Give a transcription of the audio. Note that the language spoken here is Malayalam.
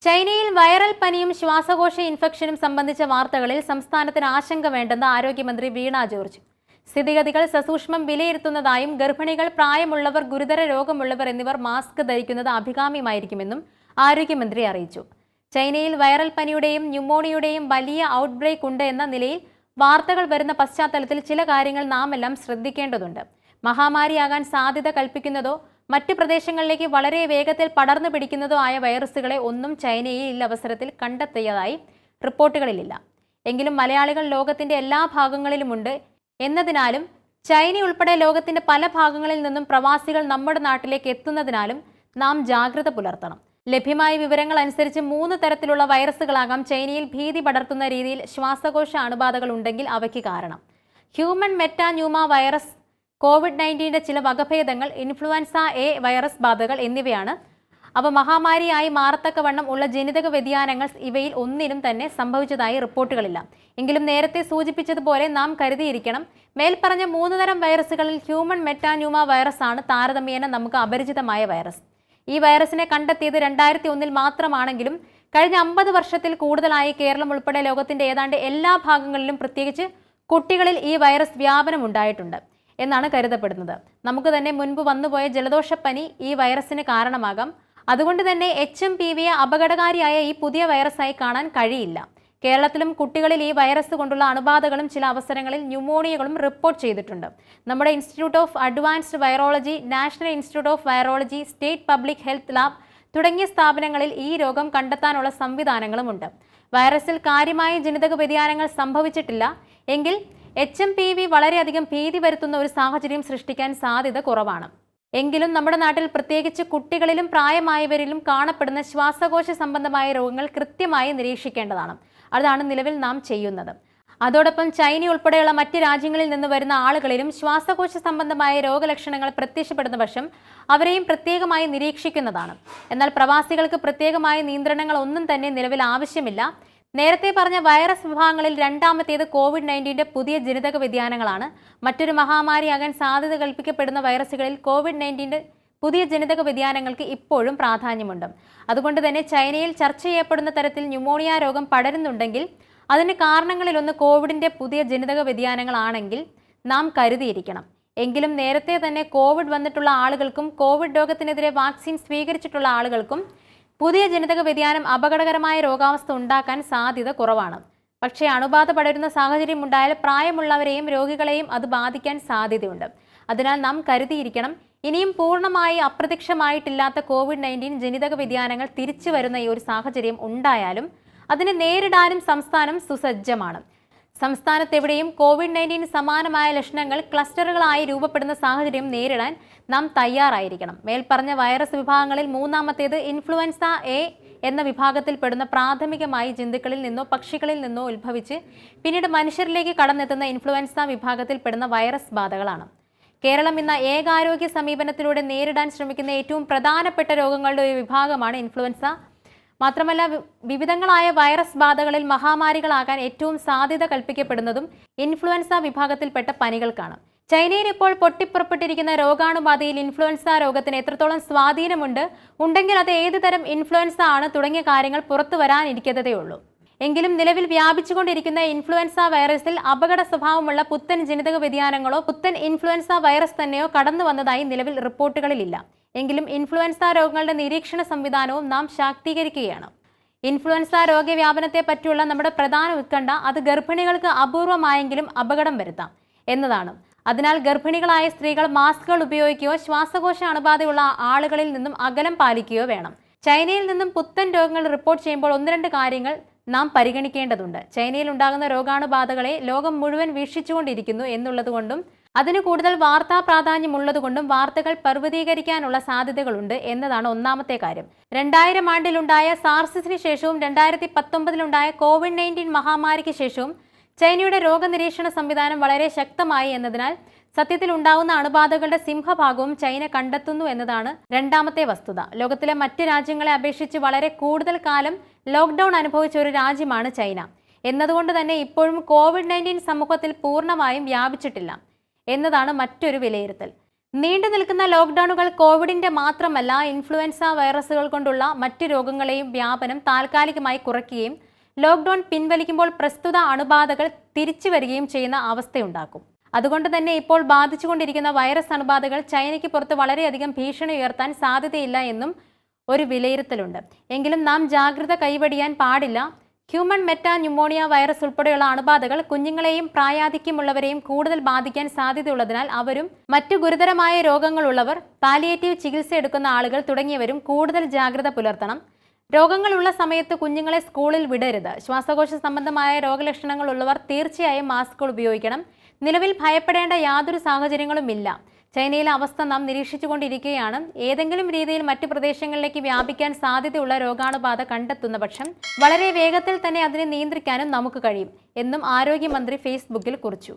ചൈനയിൽ വൈറൽ പനിയും ശ്വാസകോശ ഇൻഫെക്ഷനും സംബന്ധിച്ച വാർത്തകളിൽ സംസ്ഥാനത്തിന് ആശങ്ക വേണ്ടെന്ന് ആരോഗ്യമന്ത്രി വീണ ജോർജ്. സ്ഥിതിഗതികൾ സസൂക്ഷ്മം വിലയിരുത്തുന്നതായും ഗർഭിണികൾ, പ്രായമുള്ളവർ, ഗുരുതര രോഗമുള്ളവർ എന്നിവർ മാസ്ക് ധരിക്കുന്നത് അഭികാമ്യമായിരിക്കുമെന്നും ആരോഗ്യമന്ത്രി അറിയിച്ചു. ചൈനയിൽ വൈറൽ പനിയുടെയും ന്യൂമോണിയയുടെയും വലിയ ഔട്ട്ബ്രേക്ക് ഉണ്ട് എന്ന നിലയിൽ വാർത്തകൾ വരുന്ന പശ്ചാത്തലത്തിൽ ചില കാര്യങ്ങൾ നാമെല്ലാം ശ്രദ്ധിക്കേണ്ടതുണ്ട്. മഹാമാരിയാകാൻ സാധ്യത കൽപ്പിക്കുന്നതോ മറ്റ് പ്രദേശങ്ങളിലേക്ക് വളരെ വേഗത്തിൽ പടർന്നു പിടിക്കുന്നതോ ആയ വൈറസുകളെ ഒന്നും ചൈനയിൽ ഈ അവസരത്തിൽ കണ്ടെത്തിയതായി റിപ്പോർട്ടുകളിലില്ല. എങ്കിലും മലയാളികൾ ലോകത്തിന്റെ എല്ലാ ഭാഗങ്ങളിലുമുണ്ട് എന്നതിനാലും ചൈന ഉൾപ്പെടെ ലോകത്തിന്റെ പല ഭാഗങ്ങളിൽ നിന്നും പ്രവാസികൾ നമ്മുടെ നാട്ടിലേക്ക് എത്തുന്നതിനാലും നാം ജാഗ്രത പുലർത്തണം. ലഭ്യമായ വിവരങ്ങൾ അനുസരിച്ച് 3 തരത്തിലുള്ള വൈറസുകളാകാം ചൈനയിൽ ഭീതി പടർത്തുന്ന രീതിയിൽ ശ്വാസകോശ അണുബാധകൾ ഉണ്ടെങ്കിൽ അവയ്ക്ക് കാരണം. ഹ്യൂമൻ മെറ്റാന്യൂമ വൈറസ്, കോവിഡ്-19ന്റെ ചില വകഭേദങ്ങൾ, ഇൻഫ്ലുവൻസ എ വൈറസ് ബാധകൾ എന്നിവയാണ്. അവ മഹാമാരിയായി മാറത്തക്കവണ്ണം ഉള്ള ജനിതക വ്യതിയാനങ്ങൾ ഇവയിൽ ഒന്നിനും തന്നെ സംഭവിച്ചതായി റിപ്പോർട്ടുകളില്ല. എങ്കിലും നേരത്തെ സൂചിപ്പിച്ചതുപോലെ നാം കരുതിയിരിക്കണം. മേൽപ്പറഞ്ഞ 3 തരം വൈറസുകളിൽ ഹ്യൂമൻ മെറ്റാന്യൂമ വൈറസ് ആണ് താരതമ്യേന നമുക്ക് അപരിചിതമായ വൈറസ്. ഈ വൈറസിനെ കണ്ടെത്തിയത് 2001 മാത്രമാണെങ്കിലും കഴിഞ്ഞ 50 വർഷത്തിൽ കൂടുതലായി കേരളം ഉൾപ്പെടെ ലോകത്തിന്റെ ഏതാണ്ട് എല്ലാ ഭാഗങ്ങളിലും, പ്രത്യേകിച്ച് കുട്ടികളിൽ ഈ വൈറസ് വ്യാപനം ഉണ്ടായിട്ടുണ്ട് എന്നാണ് കരുതപ്പെടുന്നത്. നമുക്ക് തന്നെ മുൻപ് വന്നുപോയ ജലദോഷപ്പനി ഈ വൈറസിന് കാരണമാകാം. അതുകൊണ്ട് തന്നെ HMPVയെ അപകടകാരിയായ ഈ പുതിയ വൈറസായി കാണാൻ കഴിയില്ല. കേരളത്തിലും കുട്ടികളിൽ ഈ വൈറസ് കൊണ്ടുള്ള അണുബാധകളും ചില അവസരങ്ങളിൽ ന്യൂമോണിയകളും റിപ്പോർട്ട് ചെയ്തിട്ടുണ്ട്. നമ്മുടെ institute of advanced virology, national institute of virology, state public health lab തുടങ്ങിയ സ്ഥാപനങ്ങളിൽ ഈ രോഗം കണ്ടെത്താനുള്ള സംവിധാനങ്ങളുമുണ്ട്. വൈറസിൽ കാര്യമായ ജനിതക വ്യതിയാനങ്ങൾ സംഭവിച്ചിട്ടില്ല എങ്കിൽ HMPV വളരെയധികം ഭീതി വരുത്തുന്ന ഒരു സാഹചര്യം സൃഷ്ടിക്കാൻ സാധ്യത കുറവാണ്. എങ്കിലും നമ്മുടെ നാട്ടിൽ പ്രത്യേകിച്ച് കുട്ടികളിലും പ്രായമായവരിലും കാണപ്പെടുന്ന ശ്വാസകോശ സംബന്ധമായ രോഗങ്ങൾ കൃത്യമായി നിരീക്ഷിക്കേണ്ടതാണ്. അതാണ് നിലവിൽ നാം ചെയ്യുന്നത്. അതോടൊപ്പം ചൈന ഉൾപ്പെടെയുള്ള മറ്റ് രാജ്യങ്ങളിൽ നിന്ന് വരുന്ന ആളുകളിലും ശ്വാസകോശ സംബന്ധമായ രോഗലക്ഷണങ്ങൾ പ്രത്യക്ഷപ്പെടുന്ന പക്ഷം അവരെയും പ്രത്യേകമായി നിരീക്ഷിക്കുന്നതാണ്. എന്നാൽ പ്രവാസികൾക്ക് പ്രത്യേകമായ നിയന്ത്രണങ്ങൾ ഒന്നും തന്നെ നിലവിൽ ആവശ്യമില്ല. നേരത്തെ പറഞ്ഞ വൈറസ് വിഭാഗങ്ങളിൽ രണ്ടാമത്തേത് കോവിഡ്-19ന്റെ പുതിയ ജനിതക വ്യതിയാനങ്ങളാണ്. മറ്റൊരു മഹാമാരിയാകാൻ സാധ്യത കൽപ്പിക്കപ്പെടുന്ന വൈറസുകളിൽ കോവിഡ്-19ന്റെ പുതിയ ജനിതക വ്യതിയാനങ്ങൾക്ക് ഇപ്പോഴും പ്രാധാന്യമുണ്ട്. അതുകൊണ്ട് തന്നെ ചൈനയിൽ ചർച്ച ചെയ്യപ്പെടുന്ന തരത്തിൽ ന്യൂമോണിയ രോഗം പടരുന്നുണ്ടെങ്കിൽ അതിന് കാരണങ്ങളിലൊന്ന് കോവിഡിന്റെ പുതിയ ജനിതക വ്യതിയാനങ്ങളാണെങ്കിൽ നാം കരുതിയിരിക്കണം. എങ്കിലും നേരത്തെ തന്നെ കോവിഡ് വന്നിട്ടുള്ള ആളുകൾക്കും കോവിഡ് രോഗത്തിനെതിരെ വാക്സിൻ സ്വീകരിച്ചിട്ടുള്ള ആളുകൾക്കും പുതിയ ജനിതക വ്യതിയാനം അപകടകരമായ രോഗാവസ്ഥ ഉണ്ടാക്കാൻ സാധ്യത കുറവാണ്. പക്ഷേ അണുബാധ പടരുന്ന സാഹചര്യം ഉണ്ടായാൽ പ്രായമുള്ളവരെയും രോഗികളെയും അത് ബാധിക്കാൻ സാധ്യതയുണ്ട്. അതിനാൽ നാം കരുതിയിരിക്കണം. ഇനിയും പൂർണ്ണമായി അപ്രത്യക്ഷമായിട്ടില്ലാത്ത കോവിഡ്-19 ജനിതക വ്യതിയാനങ്ങൾ തിരിച്ചു വരുന്ന ഈ ഒരു സാഹചര്യം ഉണ്ടായാലും അതിനെ നേരിടാനും സംസ്ഥാനം സുസജ്ജമാണ്. സംസ്ഥാനത്തെവിടെയും കോവിഡ്-19 സമാനമായ ലക്ഷണങ്ങൾ ക്ലസ്റ്ററുകളായി രൂപപ്പെടുന്ന സാഹചര്യം നേരിടാൻ നാം തയ്യാറായിരിക്കണം. മേൽപ്പറഞ്ഞ വൈറസ് വിഭാഗങ്ങളിൽ മൂന്നാമത്തേത് ഇൻഫ്ലുവൻസ എ എന്ന വിഭാഗത്തിൽപ്പെടുന്ന പ്രാഥമികമായി ജന്തുക്കളിൽ നിന്നോ പക്ഷികളിൽ നിന്നോ ഉത്ഭവിച്ച് പിന്നീട് മനുഷ്യരിലേക്ക് കടന്നെത്തുന്ന ഇൻഫ്ലുവൻസ വിഭാഗത്തിൽപ്പെടുന്ന വൈറസ് ബാധകളാണ്. കേരളം ഇന്ന് ഏകാരോഗ്യ സമീപനത്തിലൂടെ നേരിടാൻ ശ്രമിക്കുന്ന ഏറ്റവും പ്രധാനപ്പെട്ട രോഗങ്ങളുടെ ഒരു വിഭാഗമാണ് ഇൻഫ്ലുവൻസ. മാത്രമല്ല, വിവിധങ്ങളായ വൈറസ് ബാധകളിൽ മഹാമാരികളാകാൻ ഏറ്റവും സാധ്യത കൽപ്പിക്കപ്പെടുന്നതും ഇൻഫ്ലുവൻസ വിഭാഗത്തിൽപ്പെട്ട പനികൾക്കാണ്. ചൈനയിൽ ഇപ്പോൾ പൊട്ടിപ്പുറപ്പെട്ടിരിക്കുന്ന രോഗാണുബാധയിൽ ഇൻഫ്ലുവൻസ രോഗത്തിന് എത്രത്തോളം സ്വാധീനമുണ്ട്, ഉണ്ടെങ്കിൽ അത് ഏത് തരം ഇൻഫ്ലുവൻസ ആണ് തുടങ്ങിയ കാര്യങ്ങൾ പുറത്തു വരാനിരിക്കുന്നതേയുള്ളൂ. എങ്കിലും നിലവിൽ വ്യാപിച്ചുകൊണ്ടിരിക്കുന്ന ഇൻഫ്ലുവൻസ വൈറസിൽ അപകട സ്വഭാവമുള്ള പുത്തൻ ജനിതക വ്യതിയാനങ്ങളോ പുത്തൻ ഇൻഫ്ലുവൻസ വൈറസ് തന്നെയോ കടന്നു വന്നതായി നിലവിൽ റിപ്പോർട്ടുകളിലില്ല. എങ്കിലും ഇൻഫ്ലുവൻസ രോഗങ്ങളുടെ നിരീക്ഷണ സംവിധാനവും നാം ശാക്തീകരിക്കുകയാണ്. ഇൻഫ്ലുവൻസ രോഗവ്യാപനത്തെ പറ്റിയുള്ള നമ്മുടെ പ്രധാന ഉത്കണ്ഠ അത് ഗർഭിണികൾക്ക് അപൂർവമായെങ്കിലും അപകടം വരുത്താം എന്നതാണ്. അതിനാൽ ഗർഭിണികളായ സ്ത്രീകൾ മാസ്കുകൾ ഉപയോഗിക്കുകയോ ശ്വാസകോശ അണുബാധയുള്ള ആളുകളിൽ നിന്നും അകലം പാലിക്കുകയോ വേണം. ചൈനയിൽ നിന്നും പുത്തൻ രോഗങ്ങൾ റിപ്പോർട്ട് ചെയ്യുമ്പോൾ 1-2 കാര്യങ്ങൾ നാം പരിഗണിക്കേണ്ടതുണ്ട്. ചൈനയിൽ ഉണ്ടാകുന്ന രോഗാണുബാധകളെ ലോകം മുഴുവൻ വീക്ഷിച്ചുകൊണ്ടിരിക്കുന്നു എന്നുള്ളതുകൊണ്ടും അതിന് കൂടുതൽ വാർത്താ പ്രാധാന്യമുള്ളതുകൊണ്ടും വാർത്തകൾ പർവ്വതീകരിക്കാനുള്ള സാധ്യതകളുണ്ട് എന്നതാണ് ഒന്നാമത്തെ കാര്യം. 2000 ആണ്ടിലുണ്ടായ സാർസിന് ശേഷവും 2019 കോവിഡ്-19 മഹാമാരിക്ക് ശേഷവും ചൈനയുടെ രോഗനിരീക്ഷണ സംവിധാനം വളരെ ശക്തമായി എന്നതിനാൽ സത്യത്തിൽ ഉണ്ടാകുന്ന അണുബാധകളുടെ സിംഹഭാഗവും ചൈന കണ്ടെത്തുന്നു എന്നതാണ് രണ്ടാമത്തെ വസ്തുത. ലോകത്തിലെ മറ്റ് രാജ്യങ്ങളെ അപേക്ഷിച്ച് വളരെ കൂടുതൽ കാലം ലോക്ക്ഡൌൺ അനുഭവിച്ച ഒരു രാജ്യമാണ് ചൈന. എന്നതുകൊണ്ട് തന്നെ ഇപ്പോഴും കോവിഡ്-19 സമൂഹത്തിൽ പൂർണ്ണമായും വ്യാപിച്ചിട്ടില്ല എന്നതാണ് മറ്റൊരു വിലയിരുത്തൽ. നീണ്ടു നിൽക്കുന്ന ലോക്ക്ഡൌണുകൾ കോവിഡിന്റെ മാത്രമല്ല ഇൻഫ്ലുവൻസ വൈറസുകൾ കൊണ്ടുള്ള മറ്റ് രോഗങ്ങളെയും വ്യാപനം താൽക്കാലികമായി കുറയ്ക്കുകയും ലോക്ക്ഡൌൺ പിൻവലിക്കുമ്പോൾ പ്രസ്തുത അണുബാധകൾ തിരിച്ചു വരികയും ചെയ്യുന്ന അവസ്ഥയുണ്ടാക്കും. അതുകൊണ്ട് തന്നെ ഇപ്പോൾ ബാധിച്ചുകൊണ്ടിരിക്കുന്ന വൈറസ് അണുബാധകൾ ചൈനയ്ക്ക് പുറത്ത് വളരെയധികം ഭീഷണി ഉയർത്താൻ സാധ്യതയില്ല എന്നും ഒരു വിലയിരുത്തലുണ്ട്. എങ്കിലും നാം ജാഗ്രത കൈവെടിയാൻ പാടില്ല. ഹ്യൂമൻ മെറ്റാ ന്യൂമോണിയ വൈറസ് ഉൾപ്പെടെയുള്ള അണുബാധകൾ കുഞ്ഞുങ്ങളെയും പ്രായാധിക്യമുള്ളവരെയും കൂടുതൽ ബാധിക്കാൻ സാധ്യതയുള്ളതിനാൽ അവരും മറ്റു ഗുരുതരമായ രോഗങ്ങളുള്ളവർ, പാലിയേറ്റീവ് ചികിത്സ എടുക്കുന്ന ആളുകൾ തുടങ്ങിയവരും കൂടുതൽ ജാഗ്രത പുലർത്തണം. രോഗങ്ങളുള്ള സമയത്ത് കുഞ്ഞുങ്ങളെ സ്കൂളിൽ വിടരുത്. ശ്വാസകോശ സംബന്ധമായ രോഗലക്ഷണങ്ങൾ ഉള്ളവർ തീർച്ചയായും മാസ്കുകൾ ഉപയോഗിക്കണം. നിലവിൽ ഭയപ്പെടേണ്ട യാതൊരു സാഹചര്യങ്ങളുമില്ല. ചൈനയിലെ അവസ്ഥ നാം നിരീക്ഷിച്ചുകൊണ്ടിരിക്കുകയാണ്. ഏതെങ്കിലും രീതിയിൽ മറ്റു പ്രദേശങ്ങളിലേക്ക് വ്യാപിക്കാൻ സാധ്യതയുള്ള രോഗാണുബാധ കണ്ടെത്തുന്ന പക്ഷം വളരെ വേഗത്തിൽ തന്നെ അതിനെ നിയന്ത്രിക്കാനും നമുക്ക് കഴിയും എന്നും ആരോഗ്യമന്ത്രി ഫേസ്ബുക്കിൽ കുറിച്ചു.